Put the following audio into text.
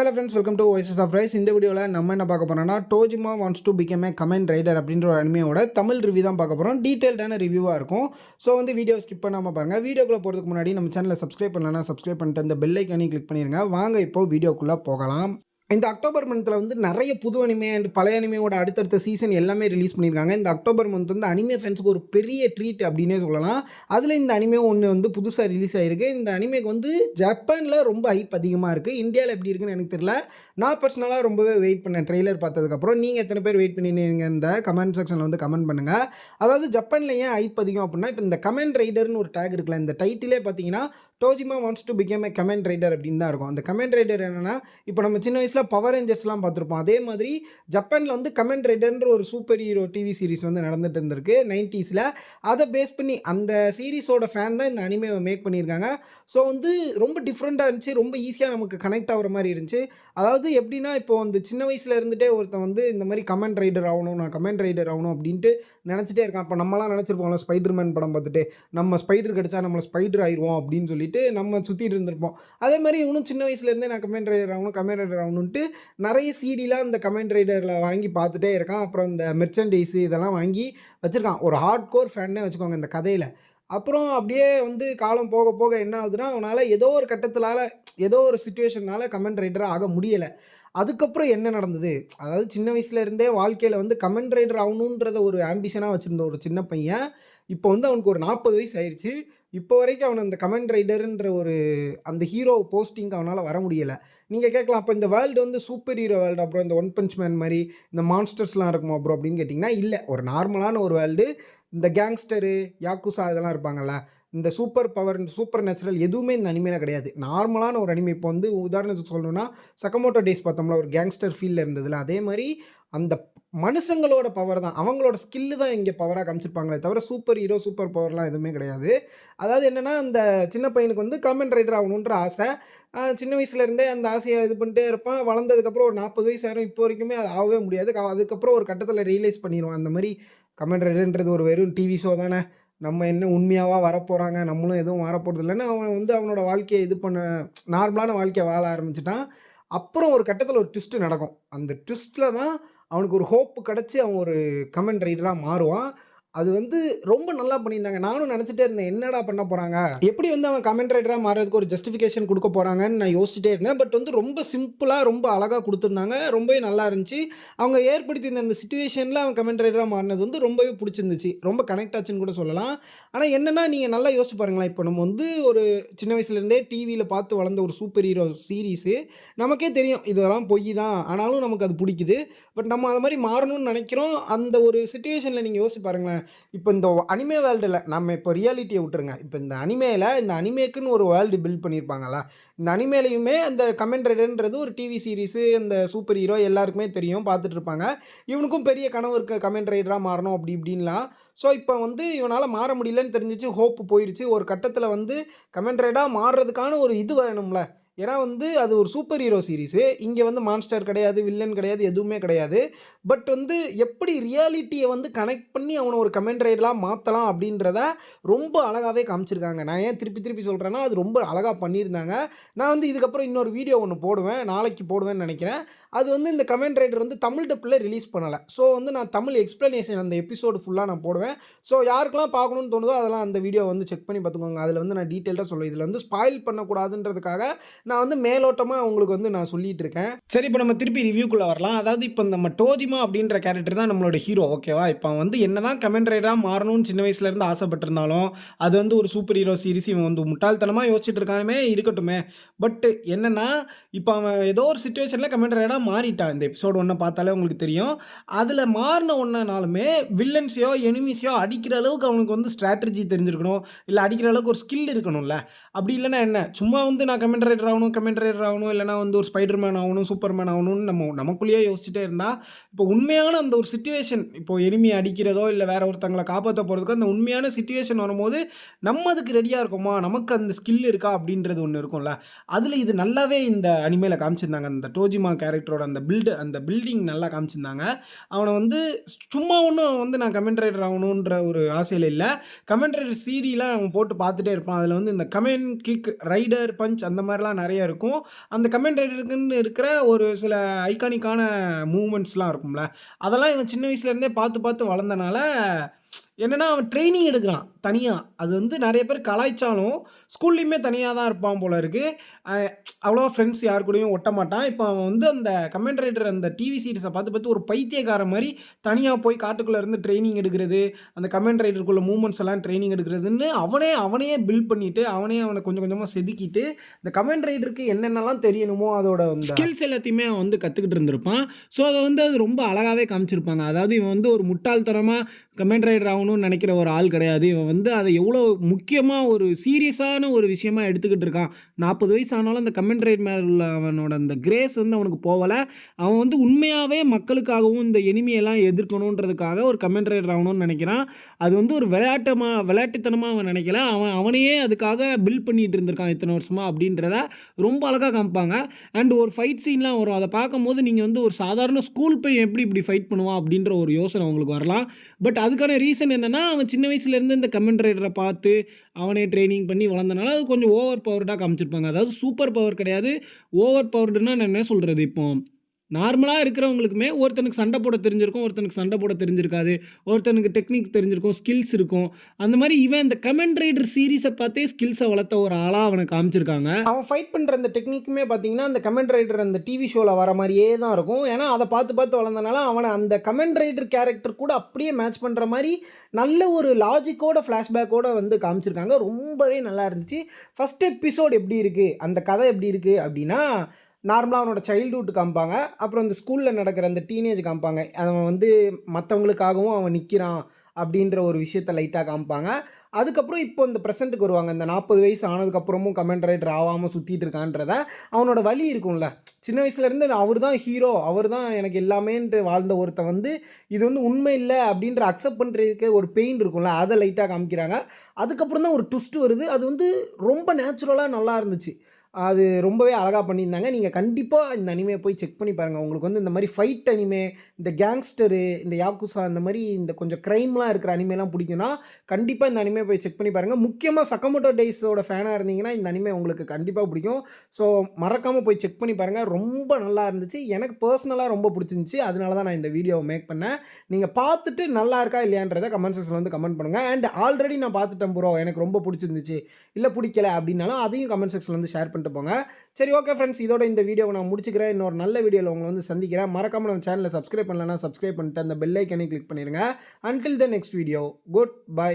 Hello friends, welcome to Voices of Rise. இந்த வீடியோல நம்ம என்ன பார்க்க போறோம்னா Tojima wants to become a comment Rider அப்படின்ற ஒரு அனிமேயோட தமிழ் ரிவ்யூ தான் பார்க்க போறோம். டீடைல்டான ரிவ்யூவா இருக்கும். ஸோ வீடியோ ஸ்கிப் பண்ணாம பாருங்க. வீடியோக்குள்ள போறதுக்கு முன்னாடி நம்ம சேனலை சப்ஸ்கிரைப் பண்ணலனா சப்ஸ்கிரைப் பண்ணிட்டு அந்த பெல் ஐகானை கிளிக் பண்ணிருங்க. வாங்க இப்போ வீடியோக்குள்ள போகலாம். இந்த அக்டோபர் மந்த்தில் நிறைய புது அனிமே அண்ட் பழைய அனிமையோட அடுத்தடுத்த சீசன் எல்லாமே ரிலீஸ் பண்ணியிருக்காங்க. இந்த அக்டோபர் மந்த் அனிமே ஃபேன்ஸுக்கு ஒரு பெரிய ட்ரீட் அப்படின்னே சொல்லலாம். அதில் இந்த அனிமே ஒன்று புதுசாக ரிலீஸ் ஆகிருக்கு. இந்த அனிமேக்கு ஜப்பானில் ரொம்ப ஹைப் அதிகமாக இருக்குது. இந்தியாவில் எப்படி இருக்குன்னு எனக்கு தெரியல. நான் பர்சனலாக ரொம்பவே வெயிட் பண்ணேன் ட்ரெய்லர் பார்த்ததுக்கப்புறம். நீங்கள் எத்தனை பேர் வெயிட் பண்ணினீங்க இந்த கமெண்ட் செக்ஷனில் கமெண்ட் பண்ணுங்கள். அதாவது ஜப்பானில் ஏன் ஹைப் அதிகம் அப்படின்னா, இப்போ இந்த கமெண்ட் ரைடர்னு ஒரு டேக் இருக்குல்ல, இந்த டைட்டிலே பார்த்தீங்கன்னா Dojima wants to become a comment rider அப்படின்னு தான் இருக்கும். அந்த கமெண்ட் ரைடர் என்னென்னா, இப்போ நம்ம சின்ன வயசில் பவர் ரேஞ்சர்ஸ்லாம் பார்த்துருப்போம். அதே மாதிரி ஜப்பானில் கமெண்ட் ரைடர்ன்ற ஒரு சூப்பர் ஹீரோ டிவி சீரிஸ் நடந்துட்டு இருந்திருக்கு 90s. அதை பேஸ் பண்ணி அந்த சீரிஸோட ஃபேன் தான் இந்த அனிமேவை மேக் பண்ணியிருக்காங்க. ஸோ ரொம்ப டிஃப்ரெண்ட்டாக இருந்துச்சு. ரொம்ப ஈஸியாக நமக்கு கனெக்ட் ஆகிற மாதிரி இருந்துச்சு. அதாவது எப்படின்னா, இப்போ சின்ன வயசில் இருந்துகிட்டே ஒருத்தன் இந்த மாதிரி கமெண்ட் ரைடர் ஆகணும், நான் கமெண்ட் ரைடர் ஆகணும் அப்படின்ட்டு நினச்சிட்டே இருக்கான். இப்போ நம்மளாம் நினச்சிருப்போம்ல, ஸ்பைடர்மேன் படம் பார்த்துட்டு நம்ம ஸ்பைடர் கிடச்சா நம்மளை ஸ்பைடர் ஆயிடுவோம் அப்படின்னு சொல்லிட்டு நம்ம சுற்றிட்டு இருந்திருப்போம். அதே மாதிரி இவனும் சின்ன வயசுலேருந்தே நான் கமெண்ட் ரைடர் ஆகணுன்ட்டு நிறைய சீடிலாம் இந்த கமெண்ட் ரைடரில் வாங்கி பார்த்துட்டே இருக்கான். அப்புறம் இந்த மெர்ச்சன்டைஸு இதெல்லாம் வாங்கி வச்சுருக்கான். ஒரு ஹார்ட் கோர் ஃபேன்னே வச்சுக்கோங்க இந்த கதையில். அப்புறம் அப்படியே காலம் போக போக என்ன ஆகுதுன்னா, அவனால் ஏதோ ஒரு சிச்சுவேஷனால் கமெண்ட் ரைடராக ஆக முடியலை. அதுக்கப்புறம் என்ன நடந்தது, அதாவது சின்ன வயசுலேருந்தே வாழ்க்கையில் கமெண்ட் ரைடர் ஆகணுன்றத ஒரு ஆம்பிஷனாக வச்சுருந்த ஒரு சின்ன பையன் இப்போ அவனுக்கு ஒரு 40 வயசு ஆயிடுச்சு. இப்போ வரைக்கும் அவன் அந்த கமெண்ட் ரைடருன்ற ஒரு அந்த ஹீரோ போஸ்டிங்க்கு அவனால் வர முடியலை. நீங்கள் கேட்கலாம், அப்போ இந்த வேர்ல்டு சூப்பர் ஹீரோ வேர்ல்டு, அப்புறம் இந்த ஒன் பஞ்ச் மேன் மாதிரி இந்த மான்ஸ்டர்ஸ்லாம் இருக்குமா அப்புறம் அப்படின்னு கேட்டிங்கன்னா, இல்லை, ஒரு நார்மலான ஒரு வேர்ல்டு. இந்த கேங்ஸ்டரு, யாக்குசா இதெல்லாம் இருப்பாங்கள்ல, இந்த சூப்பர் பவர், இந்த சூப்பர் நேச்சுரல் எதுவுமே இந்த அனிமையில் கிடையாது. நார்மலான ஒரு அனிமை. இப்போ உதாரணத்துக்கு சொல்லணும்னா, சக்கமோட்டோ டேஸ் பார்த்தோம்ல, ஒரு கேங்ஸ்டர் ஃபீல்டில் இருந்ததில்ல, அதே மாதிரி அந்த மனுஷங்களோட பவர் தான், அவங்களோட ஸ்கில்லு தான் இங்கே பவராக காமிச்சிருப்பாங்களே தவிர சூப்பர் ஹீரோ சூப்பர் பவர்லாம் எதுவுமே கிடையாது. அதாவது என்னென்னா, அந்த சின்ன பையனுக்கு கமெண்ட் ரைடர் ஆகணுன்ற ஆசை. சின்ன வயசுலேருந்தே அந்த ஆசையை இது பண்ணிட்டே இருப்பான். வளர்ந்ததுக்கப்புறம் ஒரு 40 வயசு ஆயிரும். இப்போ வரைக்குமே அது ஆகவே முடியாது. அதுக்கப்புறம் ஒரு கட்டத்தில் ரியலைஸ் பண்ணிடுவான், அந்த மாதிரி கமெண்ட் ரைடர்ன்றது ஒரு வெறும் டிவி ஷோ தானே, நம்ம என்ன உண்மையாகவா வரப்போகிறாங்க, நம்மளும் எதுவும் வரப்போகிறது இல்லைன்னு அவன் அவனோட வாழ்க்கையை இது பண்ண நார்மலான வாழ்க்கையை வாழ ஆரம்பிச்சிட்டான். அப்புறம் ஒரு கட்டத்தில் ஒரு ட்விஸ்ட்டு நடக்கும். அந்த ட்விஸ்ட்டில் தான் அவனுக்கு ஒரு ஹோப்பு கிடச்சி அவன் ஒரு கமெண்ட் ரைடராக மாறுவான். அது ரொம்ப நல்லா பண்ணியிருந்தாங்க. நானும் நினச்சிட்டே இருந்தேன், என்னடா பண்ண போகிறாங்க, எப்படி அவன் கமெண்ட் ரைடராக மாறுறதுக்கு ஒரு ஜஸ்டிஃபிகேஷன் கொடுக்க போகிறாங்கன்னு நான் யோசிச்சுட்டே இருந்தேன். பட் ரொம்ப சிம்பிளாக ரொம்ப அழகாக கொடுத்துருந்தாங்க. ரொம்பவே நல்லா இருந்துச்சு. அவங்க ஏற்படுத்தியிருந்த அந்த சிச்சுவேஷனில் அவன் கமெண்ட் ரைடராக மாறினது ரொம்பவே பிடிச்சிருந்துச்சு. ரொம்ப கனெக்ட் ஆச்சுன்னு கூட சொல்லலாம். ஆனால் என்னென்னா, நீங்கள் நல்லா யோசிச்சு பாருங்களேன், இப்போ நம்ம ஒரு சின்ன வயசுலேருந்தே டிவியில் பார்த்து வளர்ந்த ஒரு சூப்பர் ஹீரோ சீரீஸு நமக்கே தெரியும் இதெல்லாம் பொய் தான், ஆனாலும் நமக்கு அது பிடிக்குது. பட் நம்ம அதை மாதிரி மாறணும்னு நினைக்கிறோம். அந்த ஒரு சிச்சுவேஷனில் நீங்கள் யோசிச்சு பாருங்களேன். இப்போ இந்த அனிமே வேர்ல்டில் நம்ம இப்போ ரியாலிட்டியை விட்டுருங்க. இப்போ இந்த அனிமேக்குன்னு ஒரு வேர்ல்டு பில்ட் பண்ணியிருப்பாங்களா, இந்த அனிமேலையுமே அந்த கமெண்ட் ரைடர்ன்றது ஒரு டிவி சீரீஸு, அந்த சூப்பர் ஹீரோ எல்லாருக்குமே தெரியும், பார்த்துட்டு இருப்பாங்க. இவனுக்கும் பெரிய கனவு இருக்குது, கமெண்ட் ரைடராக மாறணும் அப்படி இப்படின்லாம். ஸோ இப்போ இவனால் மாற முடியலன்னு தெரிஞ்சிச்சு, ஹோப்பு போயிடுச்சு. ஒரு கட்டத்தில் கமெண்ட் ரைடராக மாறுறதுக்கான ஒரு இது வேணும்ல. ஏன்னா அது ஒரு சூப்பர் ஹீரோ சீரீஸு. இங்கே மான்ஸ்டர் கிடையாது, வில்லன் கிடையாது, எதுவுமே கிடையாது. பட் எப்படி ரியாலிட்டியை கனெக்ட் பண்ணி அவனை ஒரு கமெண்ட் ரைடராக மாற்றலாம் அப்படின்றத ரொம்ப அழகாகவே காமிச்சிருக்காங்க. நான் ஏன் திருப்பி திருப்பி சொல்கிறேன்னா, அது ரொம்ப அழகாக பண்ணியிருந்தாங்க. நான் இதுக்கப்புறம் இன்னொரு வீடியோ ஒன்று போடுவேன், நாளைக்கு போடுவேன்னு நினைக்கிறேன். அது இந்த கமெண்ட் ரைடர் தமிழ் டப்பில் ரிலீஸ் பண்ணலை. ஸோ நான் தமிழ் எக்ஸ்ப்ளனேஷன் அந்த எபிசோடு ஃபுல்லாக நான் போடுவேன். ஸோ யாருக்கெல்லாம் பார்க்கணுன்னு தோணுதோ அதெல்லாம் அந்த வீடியோ செக் பண்ணி பார்த்துக்கோங்க. அதில் நான் டீட்டெயிலாக சொல்லுவேன். இதில் ஸ்பாயில் பண்ணக்கூடாதுன்றதுக்காக நான் மேலோட்டமாக உங்களுக்கு நான் சொல்லிட்டு இருக்கேன். சரி, இப்போ நம்ம திருப்பி ரிவ்யூக்குள்ளே வரலாம். அதாவது இப்போ நம்ம டோஜிமா அப்படின்ற கேரக்டர் தான் நம்மளோட ஹீரோ, ஓகேவா? இப்போ என்னதான் கமெண்ட் ரைடராக மாறணும்னு சின்ன வயசுலேருந்து ஆசைப்பட்டிருந்தாலும், அது ஒரு சூப்பர் ஹீரோ சீரிஸ், இவன் முட்டாள்தனமாக யோசிச்சுட்டு இருக்கானுமே, இருக்கட்டுமே. பட் என்னென்னா, இப்போ அவன் ஏதோ ஒரு சிச்சுவேஷனில் கமெண்ட் ரைடராக மாறிட்டான். இந்த எபிசோடு 1 பார்த்தாலே உங்களுக்கு தெரியும். அதில் மாறின ஒன்றுனாலுமே வில்லன்ஸையோ எனிமீஸையோ அடிக்கிற அளவுக்கு அவனுக்கு ஸ்ட்ராட்டஜி தெரிஞ்சிருக்கணும், இல்லை அடிக்கிற அளவுக்கு ஒரு ஸ்கில் இருக்கணும்ல. அப்படி இல்லைன்னா என்ன, சும்மா நான் கமெண்ட் ரைடர் கமெண்ட் ரைடர் ஆகணும், இல்லைனா ஒரு ஸ்பைடர்மேன் ஆகணும், சூப்பர்மேன் ஆகணும்னு நமக்குள்ளேயே யோசிச்சுட்டே இருந்தால், இப்போ உண்மையான அந்த ஒரு சிச்சுவேஷன், இப்போ எனிமி அடிக்கிறதோ இல்லை வேற ஒருத்தங்களை காப்பாற்ற போகிறதுக்கு அந்த உண்மையான சிச்சுவேஷன் வரும்போது நம்ம அதுக்கு ரெடியாக இருக்கோமா, நமக்கு அந்த ஸ்கில் இருக்கா அப்படின்றது ஒன்று இருக்கும்ல. அதில் இது நல்லாவே இந்த அனிமேல காமிச்சிருந்தாங்க. அந்த டோஜிமா கேரக்டரோட அந்த பில்டிங் நல்லா காமிச்சிருந்தாங்க. அவனை சும்மா ஒன்றும் நான் கமெண்ட் ரைடர் ஆகணுன்ற ஒரு ஆசையில் இல்லை. கமெண்ட் ரைடர் சீரியலாம் அவன் போட்டு பார்த்துட்டே இருப்பான். அதில் இந்த கமெண்ட் கிக், ரைடர், பஞ்ச் அந்த மாதிரிலாம் நிறைய இருக்கும். அந்த கமெண்ட் ரைட்டருக்குன்னு இருக்கிற ஒரு சில ஐகானிக்கான மூவ்மெண்ட்ஸ்லாம் இருக்கும்ல, அதெல்லாம் இவன் சின்ன வயசுலேருந்தே பார்த்து பார்த்து வளர்ந்தனால என்னன்னா, அவன் ட்ரெய்னிங் எடுக்குறான் தனியா. அது வந்து நெறைய பேர் கலாய்ச்சாலும், ஸ்கூல்லயுமே தனியா தான் இருப்பான் போல இருக்கு. அ அவ்வளவா ஃப்ரெண்ட்ஸ் யார் கூடயும் ஒட்ட மாட்டான். இப்ப அவன் வந்து அந்த கமெண்ட் ரைட்டர் அந்த டிவி சீரிஸ பார்த்து பார்த்து ஒரு பைத்தியக்காரன் மாரி தனியா போய் காட்டுக்குள்ள இருந்து ட்ரெய்னிங் எடுக்கிறது, அந்த கமெண்ட் ரைட்டருக்குள்ள மூவ்மெண்ட்ஸ் எல்லாம் ட்ரெய்னிங் எடுக்கிறதுன்னு அவனையே பில்ட் பண்ணிட்டு, அவன கொஞ்சம் கொஞ்சமா செதுக்கிட்டு, இந்த கமெண்ட் ரைட்டருக்கு என்னென்னலாம் தெரியணுமோ அதோட அந்த ஸ்கில்ஸ் எல்லாத்தையுமே அவன் வந்து கத்துக்கிட்டு இருந்திருப்பான். ஸோ, அத வந்து அது ரொம்ப அழகாவே காமிச்சிருப்பாங்க. அதாவது இவன் வந்து ஒரு முட்டாள்தனமா கமெண்ட் ரைட்டர் ஆகணும்னு நினைக்கிற ஒரு ஆள் கிடையாது. இவன் வந்து அதை எவ்வளோ முக்கியமா ஒரு சீரியஸான ஒரு விஷயமா எடுத்துக்கிட்டு இருக்கான். 40 வயசு ஆனாலும் அந்த கமெண்ட் ரைட் மேல உள்ள அவனோட அந்த கிரேஸ் வந்து அவனுக்கு போகல. அவன் வந்து உண்மையாவே மக்களுக்காகவும் இந்த எனிமியெல்லாம் எதிர்க்கணுன்றதுக்காக ஒரு கமெண்ட் ரைட்டர் ஆகணும்னு நினைக்கிறான். அது வந்து ஒரு விளையாட்டுத்தனமா அவன் நினைக்கல. அவனையே அதுக்காக பில்ட் பண்ணிட்டு இருந்திருக்கான் இத்தனை வருஷமா அப்படின்றத ரொம்ப அழகா காமிப்பாங்க. அண்ட் ஒரு ஃபைட் சீன்லாம் வரும். அதை பார்க்கும்போது நீங்க வந்து ஒரு சாதாரண ஸ்கூல் பையன் எப்படி இப்படி ஃபைட் பண்ணுவான் அப்படின்ற ஒரு யோசனை உங்களுக்கு வரலாம். பட் அதுக்கான ரீசன் என்னன்னா, அவன் சின்ன வயசுலேருந்து இந்த கமெண்ட் ரைட்டர பார்த்து, அவனே ட்ரெய்னிங் பண்ணி வளர்ந்தனால, அது கொஞ்சம் ஓவர் பவர்டா காமிச்சிருப்பாங்க. அதாவது சூப்பர் பவர் கிடையாது. ஓவர் பவர்டுன்னா நான் என்ன சொல்றது? இப்போ நார்மலா இருக்கிறவங்களுக்குமே ஒருத்தனுக்கு சண்டை போட தெரிஞ்சிருக்கும், ஒருத்தனுக்கு சண்டை போட தெரிஞ்சிருக்காது. ஒருத்தனுக்கு டெக்னிக்ஸ் தெரிஞ்சிருக்கும், ஸ்கில்ஸ் இருக்கும். அந்த மாரி இவன் இந்த கமெண்ட் ரைடர் சீரிஸ பார்த்தே ஸ்கில்ஸ வளர்த்த ஒரு ஆளா அவன காமிச்சிருக்காங்க. அவன் ஃபைட் பண்ற அந்த டெக்னிக்குமே பார்த்தீங்கன்னா, அந்த கமெண்ட் ரைடர் அந்த டிவி ஷோல வர மாரியே தான் இருக்கும். ஏன்னா, அத பார்த்து பார்த்து வளர்ந்தனால, அவன அந்த கமெண்ட் ரைடர் கேரக்டர் கூட அப்படியே மேட்ச் பண்ற மாரி, நல்ல ஒரு லாஜிக்கோட, ஃபிளாஷ்பேக்கோட வந்து காமிச்சிருக்காங்க. ரொம்பவே நல்லா இருந்துச்சு. ஃபர்ஸ்ட் எபிசோட் எப்படி இருக்கு? அந்த கதை எப்படி இருக்கு? அப்படின்னா, நார்மலா அவனோட சைல்ட்ஹுட் காமிப்பாங்க. அப்புறம் இந்த ஸ்கூல்ல நடக்கிற அந்த டீனேஜ் காமிப்பாங்க. அவன் வந்து மத்தவங்களுக்காகவும் அவன் நிற்கிறான் அப்படின்ற ஒரு விஷயத்த லைட்டா காமிப்பாங்க. அதுக்கப்புறம் இப்போ இந்த பிரசன்ட்டுக்கு வருவாங்க. இந்த 40 வயசு ஆனதுக்கப்புறமும் கமெண்ட் ரைட்டர் ஆவாம சுத்திட்டு இருக்கான்றத, அவனோட வலி இருக்கும்ல. சின்ன வயசுலேருந்து அவர் தான் ஹீரோ, அவர் தான் எனக்கு எல்லாமேன்ட்டு வாழ்ந்த ஒருத்தன் வந்து, இது வந்து உண்மை இல்ல அப்படின்ற அக்செப்ட் பண்றதுக்கு ஒரு பெயின் இருக்கும்ல, அத லைட்டா காமிக்கிறாங்க. அதுக்கப்புறம் தான் ஒரு ட்விஸ்ட் வருது. அது வந்து ரொம்ப நேச்சுரலா நல்லா இருந்துச்சு. அது ரொம்பவே அழகா பண்ணியிருந்தாங்க. நீங்க கண்டிப்பா இந்த அனிமே போய் செக் பண்ணி பாருங்க. உங்களுக்கு வந்து இந்த மாரி ஃபைட் அனிமே, இந்த கேங்ஸ்டரு, இந்த யாக்குசா இந்த மாரி இந்த கொஞ்சம் கிரைம்லாம் இருக்கிற அனிமேலாம் பிடிக்கும்னா, கண்டிப்பா இந்த அனிமே போய் செக் பண்ணி பாருங்க. முக்கியமா சகமோட்டோ டேஸோட ஃபேனா இருந்தீங்கன்னா, இந்த அனிமே உங்களுக்கு கண்டிப்பா பிடிக்கும். ஸோ மறக்காம போய் செக் பண்ணி பாருங்க. ரொம்ப நல்லா இருந்துச்சு. எனக்கு பர்சனலா ரொம்ப பிடிச்சிருந்துச்சு. அதனால தான் நான் இந்த வீடியோவ மேக் பண்ணேன். நீங்க பார்த்துட்டு நல்லா இருக்கா இல்லையான்றத கமெண்ட் செக்ஷன்ல வந்து கமெண்ட் பண்ணுங்க. அண்ட் ஆல்ரெடி நான் பார்த்துட்டேன் ப்ரோ, எனக்கு ரொம்ப பிடிச்சிருந்துச்சு, இல்ல பிடிக்கல அப்படின்னாலும் அதையும் கமெண்ட் செக்ஷன்ல வந்து ஷேர் பண்ணிட்டு போங்க. சரி, ஓகே ஃப்ரெண்ட்ஸ், இதோட இந்த வீடியோவை நான் முடிச்சுக்கிறேன். இன்னொரு நல்ல வீடியோவில் உங்களை வந்து சந்திக்கிறேன். மறக்காம நம்ம சேனலை சப்ஸ்கிரைப் பண்ணலன்னா சப்ஸ்கிரைப் பண்ணிட்டு அந்த பெல் ஐக்கனை கிளிக் பண்ணிடுங்க. Until the next video, good bye.